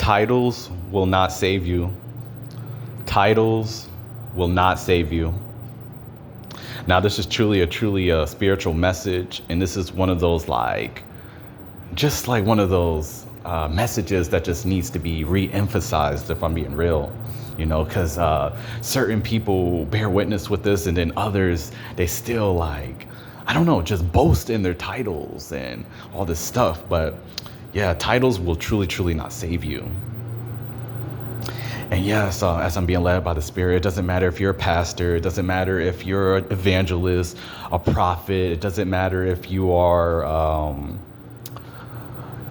Titles will not save you. Titles will not save you. Now, this is truly a spiritual message, and this is one of those just like one of those messages that just needs to be re-emphasized, if I'm being real, because certain people bear witness with this, and then others, they still I don't know, just boast in their titles and all this stuff. But yeah, titles will truly not save you. And yes, as I'm being led by the Spirit, it doesn't matter if you're a pastor, it doesn't matter if you're an evangelist, a prophet, it doesn't matter if you are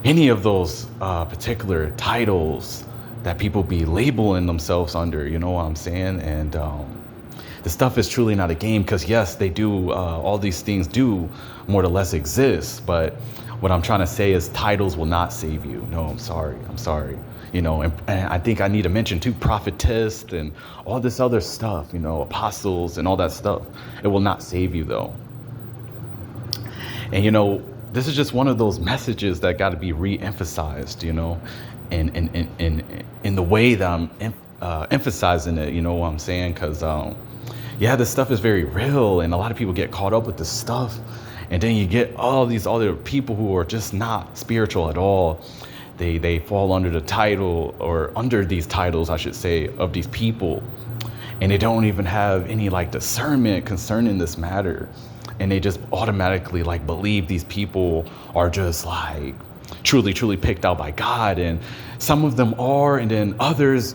any of those particular titles that people be labeling themselves under, you know what I'm saying? And the stuff is truly not a game, because yes, they do, all these things do more or less exist, but what I'm trying to say is titles will not save you. No, I'm sorry. And I think I need to mention too, prophetess and all this other stuff, apostles and all that stuff. It will not save you though. And this is just one of those messages that got to be re-emphasized, in the way that I'm emphasizing it, you know what I'm saying? Because this stuff is very real, and a lot of people get caught up with this stuff. And then you get all these other people who are just not spiritual at all. They fall under the title, or under these titles, I should say, of these people. And they don't even have any discernment concerning this matter. And they just automatically believe these people are just truly picked out by God. And some of them are, and then others,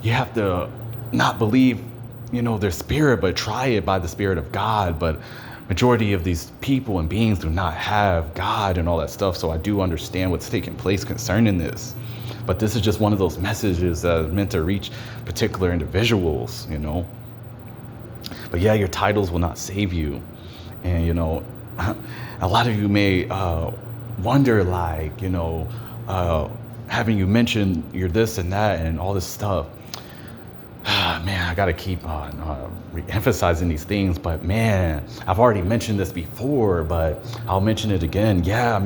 you have to not believe, their spirit, but try it by the Spirit of God. But majority of these people and beings do not have God and all that stuff. So I do understand what's taking place concerning this. But this is just one of those messages that is meant to reach particular individuals, But yeah, your titles will not save you. And, a lot of you may wonder, having you mention you're this and that and all this stuff. Man, I got to keep on emphasizing these things. But man, I've already mentioned this before, but I'll mention it again. Yeah, I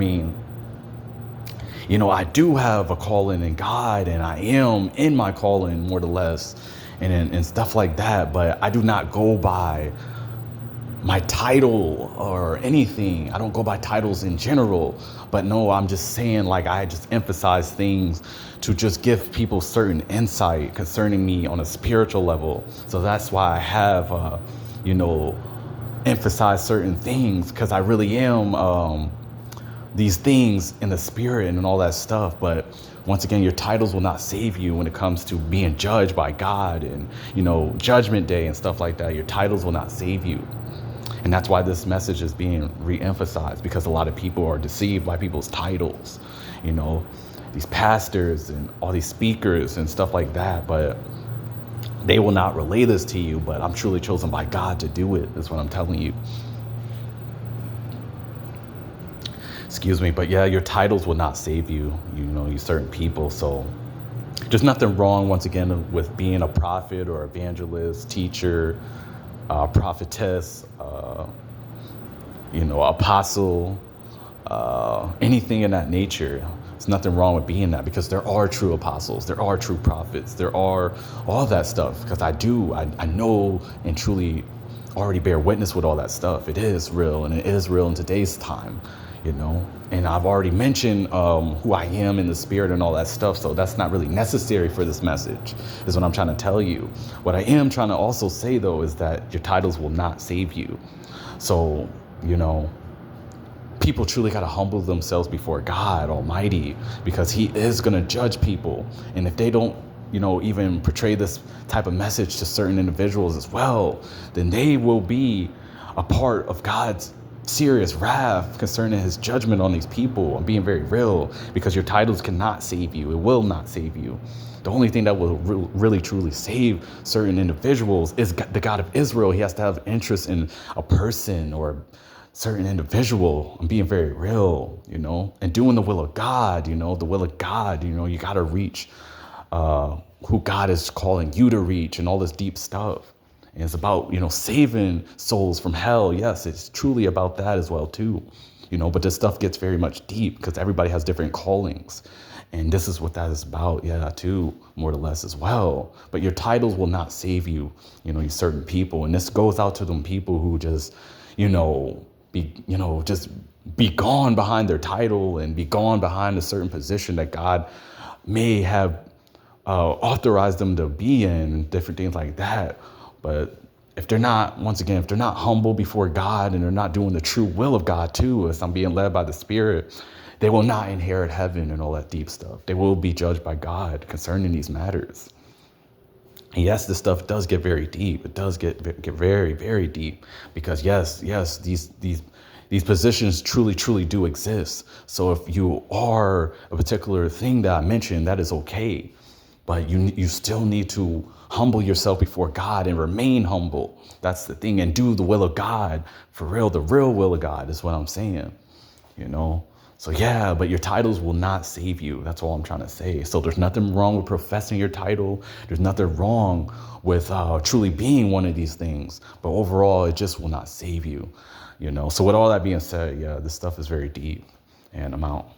do have a calling in God, and I am in my calling more or less, and stuff like that. But I do not go by my title or anything. I don't go by titles in general. But no, I'm just saying, I just emphasize things to just give people certain insight concerning me on a spiritual level. So that's why I have, emphasized certain things, because I really am these things in the spirit and all that stuff. But once again, your titles will not save you when it comes to being judged by God and, judgment day and stuff like that. Your titles will not save you. And that's why this message is being re-emphasized, because a lot of people are deceived by people's titles, these pastors and all these speakers and stuff like that. But they will not relay this to you. But I'm truly chosen by God to do it. That's what I'm telling you. Excuse me. But yeah, your titles will not save you, you certain people. So there's nothing wrong, once again, with being a prophet or evangelist, teacher, prophetess, apostle, anything in that nature. There's nothing wrong with being that, because there are true apostles, there are true prophets, there are all that stuff. Because I know and truly already bear witness with all that stuff. It is real, and it is real in today's time, and I've already mentioned who I am in the spirit and all that stuff. So that's not really necessary for this message, is what I'm trying to tell you. What I am trying to also say, though, is that your titles will not save you. So, people truly got to humble themselves before God Almighty, because He is going to judge people. And if they don't, even portray this type of message to certain individuals as well, then they will be a part of God's serious wrath concerning His judgment on these people. I'm being very real, because your titles cannot save you. It will not save you. The only thing that will really truly save certain individuals is the God of Israel. He has to have interest in a person or certain individual. I'm being very real, and doing the will of God, the will of God, you got to reach who God is calling you to reach, and all this deep stuff. And it's about, saving souls from hell. Yes, it's truly about that as well, too. But this stuff gets very much deep, because everybody has different callings. And this is what that is about, yeah, too, more or less as well. But your titles will not save you, you certain people. And this goes out to them people who just, just be gone behind their title and be gone behind a certain position that God may have authorized them to be in, different things like that. But if they're not, once again, if they're not humble before God and they're not doing the true will of God too, as I'm being led by the Spirit, they will not inherit heaven and all that deep stuff. They will be judged by God concerning these matters. And yes, this stuff does get very deep. It does get very, very deep, because yes, these positions truly do exist. So if you are a particular thing that I mentioned, that is okay. But you still need to humble yourself before God and remain humble. That's the thing. And do the will of God for real. The real will of God is what I'm saying, So yeah, but your titles will not save you. That's all I'm trying to say. So there's nothing wrong with professing your title. There's nothing wrong with truly being one of these things. But overall, it just will not save you, So with all that being said, yeah, this stuff is very deep, and I'm out.